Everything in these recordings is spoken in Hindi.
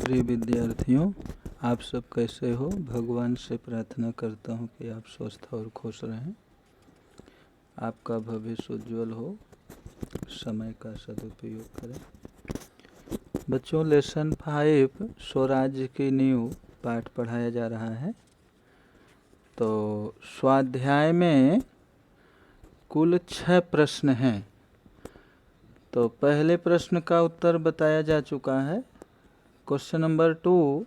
प्रिय विद्यार्थियों, आप सब कैसे हो। भगवान से प्रार्थना करता हूँ कि आप स्वस्थ और खुश रहें, आपका भविष्य उज्जवल हो, समय का सदुपयोग करें। बच्चों, लेसन 5 स्वराज्य की नींव पाठ पढ़ाया जा रहा है। तो स्वाध्याय में कुल 6 प्रश्न हैं। तो पहले प्रश्न का उत्तर बताया जा चुका है। क्वेश्चन नंबर 2,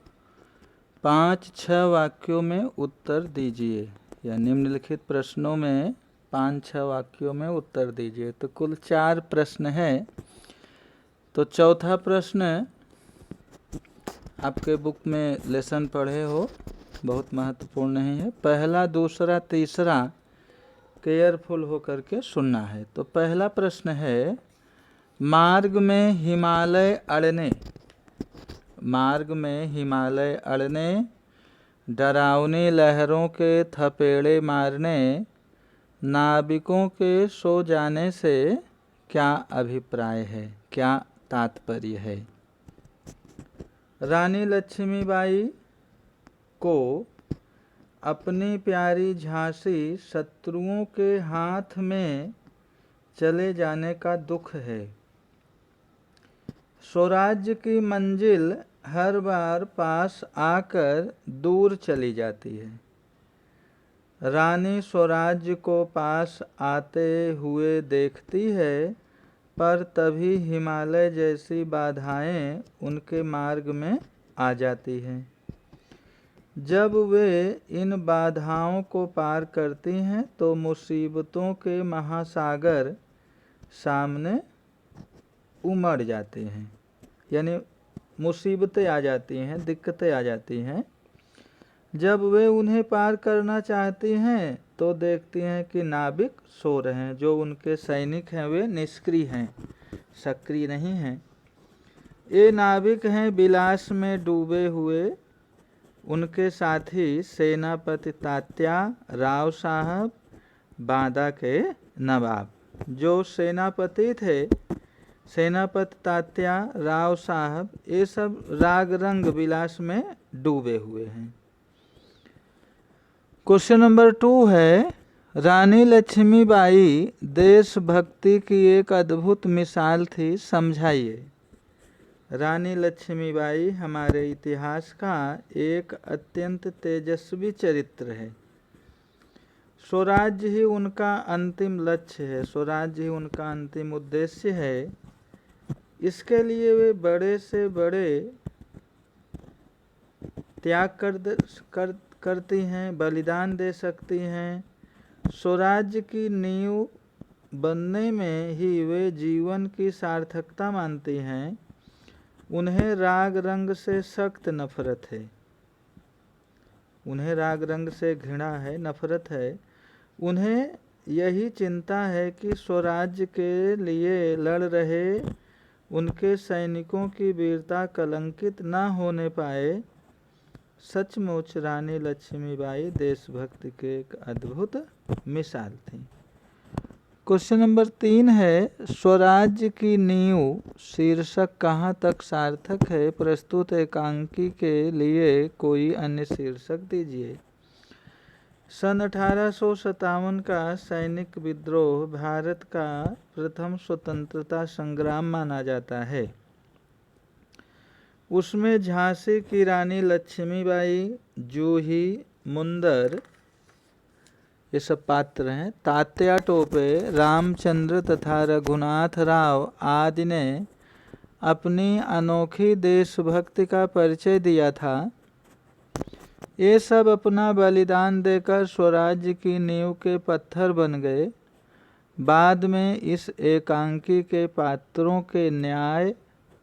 5-6 वाक्यों में उत्तर दीजिए, या निम्नलिखित प्रश्नों में 5-6 वाक्यों में उत्तर दीजिए। तो कुल 4 प्रश्न हैं। तो चौथा प्रश्न आपके बुक में लेसन पढ़े हो, बहुत महत्वपूर्ण नहीं है। पहला, दूसरा, तीसरा केयरफुल होकर के सुनना है। तो पहला प्रश्न है, मार्ग में हिमालय अड़ने, मार्ग में हिमालय अड़ने, डरावनी लहरों के थपेड़े मारने, नाविकों के सो जाने से क्या अभिप्राय है, क्या तात्पर्य है। रानी लक्ष्मीबाई को अपनी प्यारी झांसी शत्रुओं के हाथ में चले जाने का दुख है। स्वराज्य की मंजिल हर बार पास आकर दूर चली जाती है। रानी स्वराज्य को पास आते हुए देखती है, पर तभी हिमालय जैसी बाधाएं उनके मार्ग में आ जाती हैं। जब वे इन बाधाओं को पार करती हैं तो मुसीबतों के महासागर सामने उमड़ जाते हैं, यानी मुसीबतें आ जाती हैं, दिक्कतें आ जाती हैं। जब वे उन्हें पार करना चाहती हैं तो देखती हैं कि नाविक सो रहे हैं। जो उनके सैनिक हैं वे निष्क्रिय हैं, सक्रिय नहीं हैं। ये नाविक हैं विलास में डूबे हुए उनके साथी सेनापति तात्या राव साहब, बांदा के नवाब। जो सेनापति थे, सेनापति तात्या राव साहब, ये सब राग रंग विलास में डूबे हुए हैं। क्वेश्चन नंबर 2 है, रानी लक्ष्मीबाई देशभक्ति की एक अद्भुत मिसाल थी, समझाइए। रानी लक्ष्मीबाई हमारे इतिहास का एक अत्यंत तेजस्वी चरित्र है। स्वराज्य ही उनका अंतिम लक्ष्य है, स्वराज्य ही उनका अंतिम उद्देश्य है। इसके लिए वे बड़े से बड़े त्याग करती हैं, बलिदान दे सकती हैं। स्वराज्य की नींव बनने में ही वे जीवन की सार्थकता मानती हैं। उन्हें राग रंग से सख्त नफरत है, उन्हें राग रंग से घृणा है, नफरत है। उन्हें यही चिंता है कि स्वराज्य के लिए लड़ रहे उनके सैनिकों की वीरता कलंकित न होने पाए। सचमुच रानी लक्ष्मीबाई देशभक्ति के एक अद्भुत मिसाल थी। क्वेश्चन नंबर 3 है, स्वराज्य की नींव शीर्षक कहाँ तक सार्थक है। प्रस्तुत एकांकी के लिए कोई अन्य शीर्षक दीजिए। सन 1857 का सैनिक विद्रोह भारत का प्रथम स्वतंत्रता संग्राम माना जाता है। उसमें झांसी की रानी लक्ष्मीबाई, जूही, मुंदर, ये सब पात्र हैं। तात्या टोपे, रामचंद्र तथा रघुनाथ राव आदि ने अपनी अनोखी देशभक्ति का परिचय दिया था। ये सब अपना बलिदान देकर स्वराज्य की नींव के पत्थर बन गए। बाद में इस एकांकी के पात्रों के न्याय,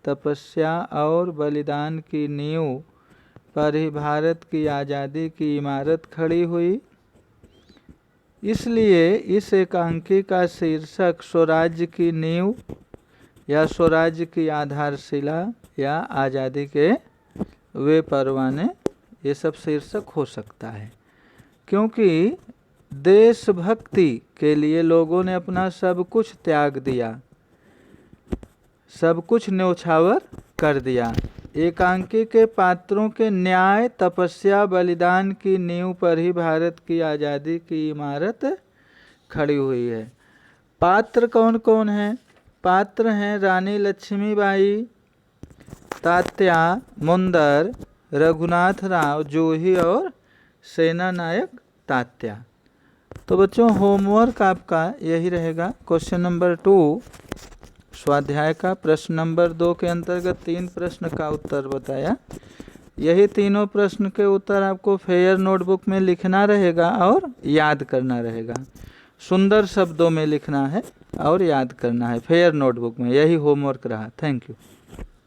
तपस्या और बलिदान की नींव पर ही भारत की आज़ादी की इमारत खड़ी हुई। इसलिए इस एकांकी का शीर्षक स्वराज्य की नींव या स्वराज्य की आधारशिला या आज़ादी के वे परवाने, ये सब शीर्षक हो सकता है। क्योंकि देशभक्ति के लिए लोगों ने अपना सब कुछ त्याग दिया, सब कुछ न्यौछावर कर दिया। एकांकी के पात्रों के न्याय, तपस्या, बलिदान की नींव पर ही भारत की आज़ादी की इमारत खड़ी हुई है। पात्र कौन कौन हैं? पात्र हैं रानी लक्ष्मीबाई, तात्या, मुंदर, रघुनाथ राव, जोही और सेना नायक तात्या। तो बच्चों होमवर्क आपका यही रहेगा। क्वेश्चन नंबर 2 स्वाध्याय का प्रश्न नंबर 2 के अंतर्गत 3 प्रश्न का उत्तर बताया। यही तीनों प्रश्न के उत्तर आपको फेयर नोटबुक में लिखना रहेगा और याद करना रहेगा। सुंदर शब्दों में लिखना है और याद करना है फेयर नोटबुक में। यही होमवर्क रहा। Thank you.